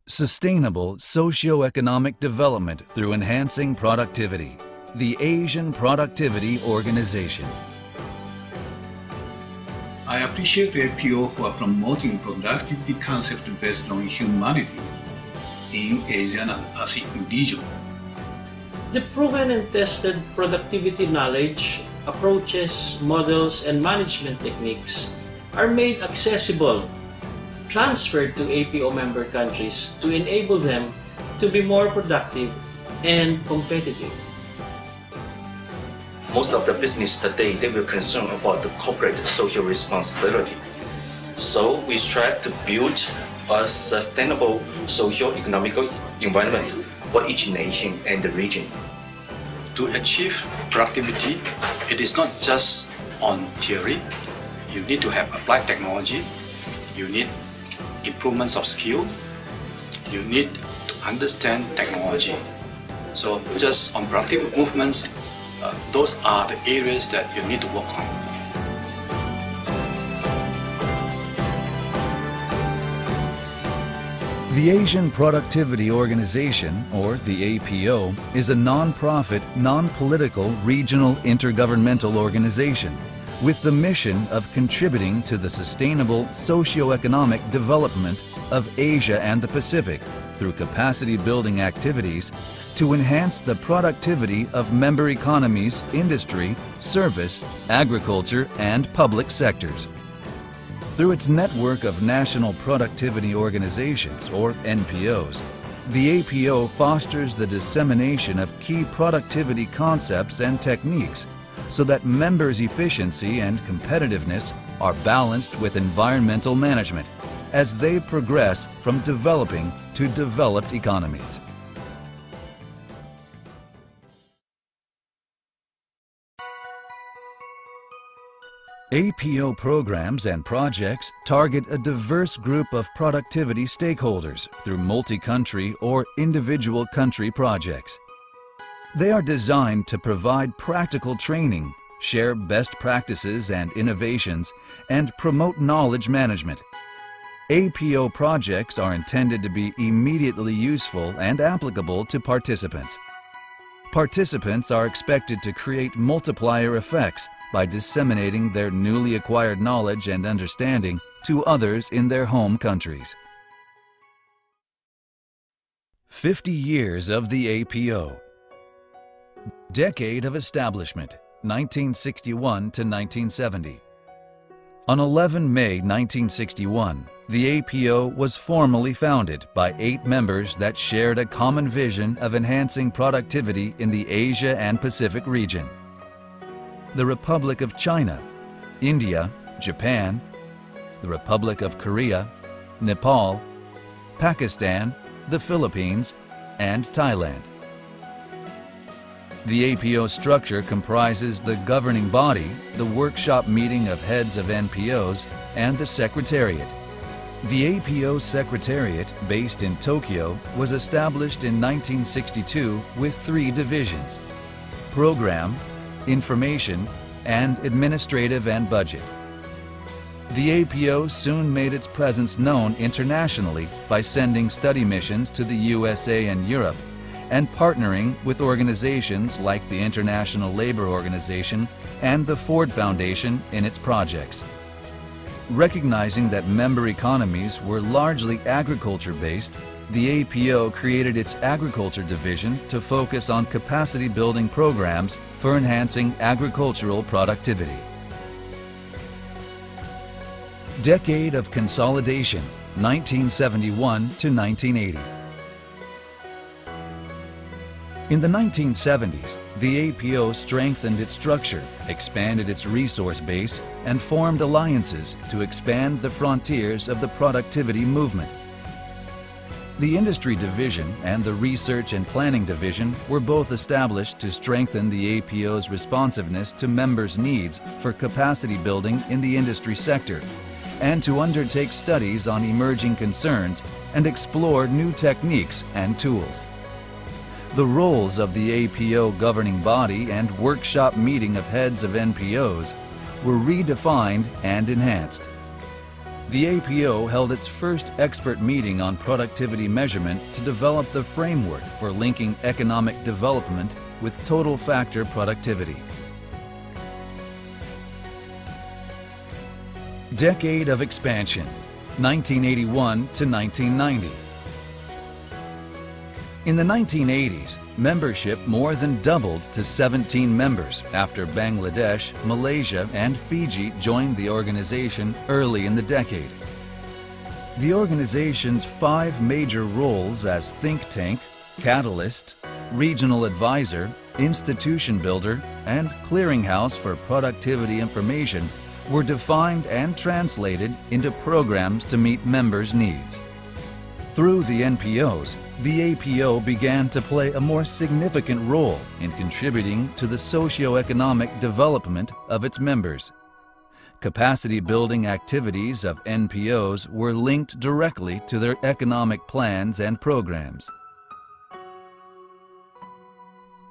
Sustainable socio-economic development through enhancing productivity. The Asian Productivity Organization. I appreciate the APO who are promoting productivity concept based on humanity in Asia and Pacific region. The proven and tested productivity knowledge, approaches, models, and management techniques are made accessible, transferred to APO member countries to enable them to be more productive and competitive. Most of the business today, they will concern about the corporate social responsibility. So we strive to build a sustainable socio-economic environment for each nation and the region. To achieve productivity, it is not just on theory. You need to have applied technology. You need improvements of skill. You need to understand technology. So just on productive movements, those are the areas that you need to work on. The Asian Productivity Organization, or the APO, is a non-profit, non-political regional intergovernmental organization with the mission of contributing to the sustainable socio-economic development of Asia and the Pacific through capacity-building activities to enhance the productivity of member economies, industry, service, agriculture, and public sectors. Through its network of national productivity organizations, or NPOs, the APO fosters the dissemination of key productivity concepts and techniques so that members' efficiency and competitiveness are balanced with environmental management as they progress from developing to developed economies. APO programs and projects target a diverse group of productivity stakeholders through multi-country or individual country projects. They are designed to provide practical training, share best practices and innovations, and promote knowledge management. APO projects are intended to be immediately useful and applicable to participants. Participants are expected to create multiplier effects by disseminating their newly acquired knowledge and understanding to others in their home countries. 50 years of the APO. Decade of establishment, 1961 to 1970. On 11 May 1961, the APO was formally founded by 8 members that shared a common vision of enhancing productivity in the Asia and Pacific region. The Republic of China, India, Japan, the Republic of Korea, Nepal, Pakistan, the Philippines, and Thailand. The APO structure comprises the governing body, the workshop meeting of heads of NPOs, and the Secretariat. The APO Secretariat, based in Tokyo, was established in 1962 with 3 divisions: Program, Information, and Administrative and Budget. The APO soon made its presence known internationally by sending study missions to the USA and Europe and partnering with organizations like the International Labor Organization and the Ford Foundation in its projects. Recognizing that member economies were largely agriculture-based, the APO created its Agriculture Division to focus on capacity-building programs for enhancing agricultural productivity. Decade of Consolidation, 1971 to 1980. In the 1970s, the APO strengthened its structure, expanded its resource base, and formed alliances to expand the frontiers of the productivity movement. The Industry Division and the Research and Planning Division were both established to strengthen the APO's responsiveness to members' needs for capacity building in the industry sector, and to undertake studies on emerging concerns and explore new techniques and tools. The roles of the APO governing body and workshop meeting of heads of NPOs were redefined and enhanced. the APO held its first expert meeting on productivity measurement to develop the framework for linking economic development with total factor productivity. Decade of expansion, 1981 to 1990. In the 1980s, membership more than doubled to 17 members after Bangladesh, Malaysia, and Fiji joined the organization early in the decade. The organization's 5 major roles as think tank, catalyst, regional advisor, institution builder, and clearinghouse for productivity information were defined and translated into programs to meet members' needs. Through the NPOs, the APO began to play a more significant role in contributing to the socio-economic development of its members. Capacity building activities of NPOs were linked directly to their economic plans and programs.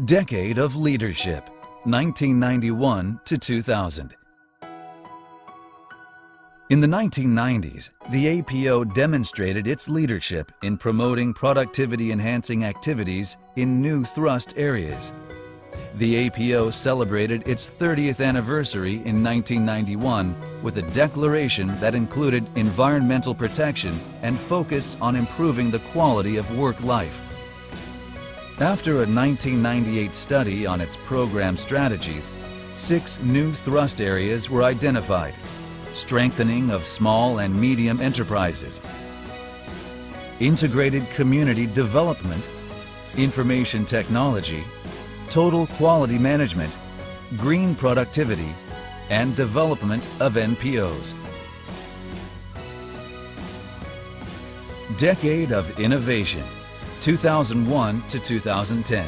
Decade of leadership, 1991 to 2000. In the 1990s, the APO demonstrated its leadership in promoting productivity-enhancing activities in new thrust areas. The APO celebrated its 30th anniversary in 1991 with a declaration that included environmental protection and focus on improving the quality of work life. After a 1998 study on its program strategies, 6 new thrust areas were identified: strengthening of small and medium enterprises, integrated community development, information technology, total quality management, green productivity, and development of NPOs. Decade of innovation, 2001 to 2010.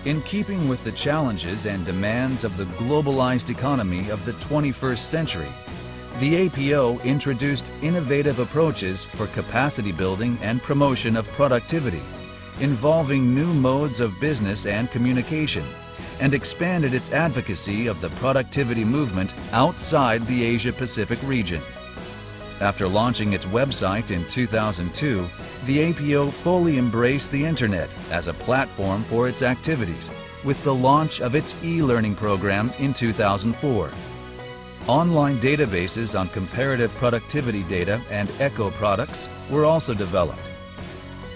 In keeping with the challenges and demands of the globalized economy of the 21st century, the APO introduced innovative approaches for capacity building and promotion of productivity, involving new modes of business and communication, and expanded its advocacy of the productivity movement outside the Asia-Pacific region. After launching its website in 2002, the APO fully embraced the Internet as a platform for its activities, with the launch of its e-learning program in 2004. Online databases on comparative productivity data and eco products were also developed.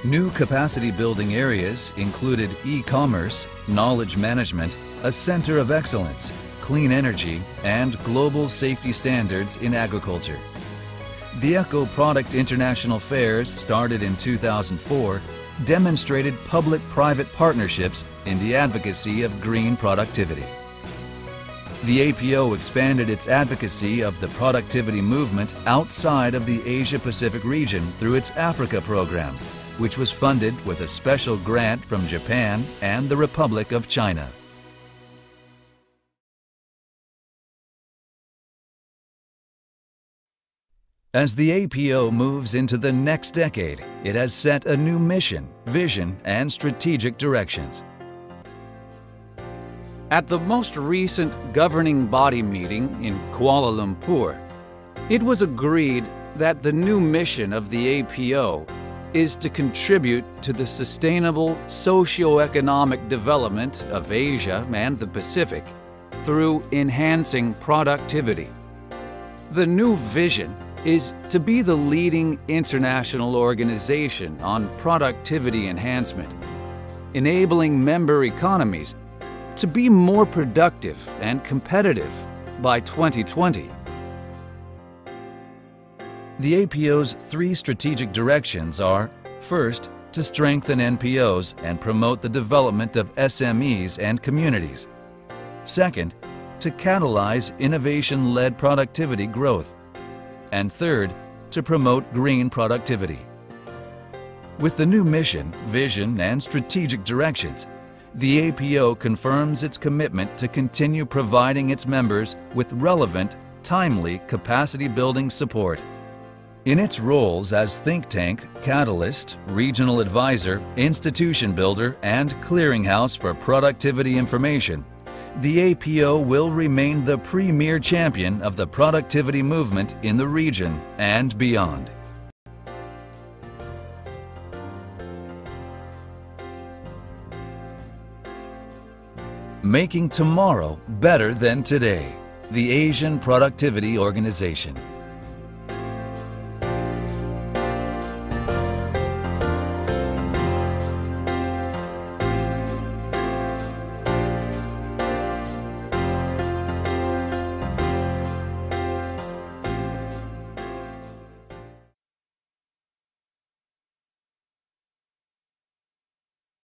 New capacity building areas included e-commerce, knowledge management, a center of excellence, clean energy, and global safety standards in agriculture. The Eco Product International Fairs, started in 2004, demonstrated public-private partnerships in the advocacy of green productivity. The APO expanded its advocacy of the productivity movement outside of the Asia-Pacific region through its Africa program, which was funded with a special grant from Japan and the Republic of China. As the APO moves into the next decade, it has set a new mission, vision, and strategic directions. At the most recent governing body meeting in Kuala Lumpur, it was agreed that the new mission of the APO is to contribute to the sustainable socio-economic development of Asia and the Pacific through enhancing productivity. The new vision is to be the leading international organization on productivity enhancement, enabling member economies to be more productive and competitive by 2020. The APO's 3 strategic directions are: first, to strengthen NPOs and promote the development of SMEs and communities; second, to catalyze innovation-led productivity growth; and third, to promote green productivity. With the new mission, vision, and strategic directions, the APO confirms its commitment to continue providing its members with relevant, timely capacity-building support. In its roles as think tank, catalyst, regional advisor, institution builder, and clearinghouse for productivity information, the APO will remain the premier champion of the productivity movement in the region and beyond. Making tomorrow better than today. The Asian Productivity Organization.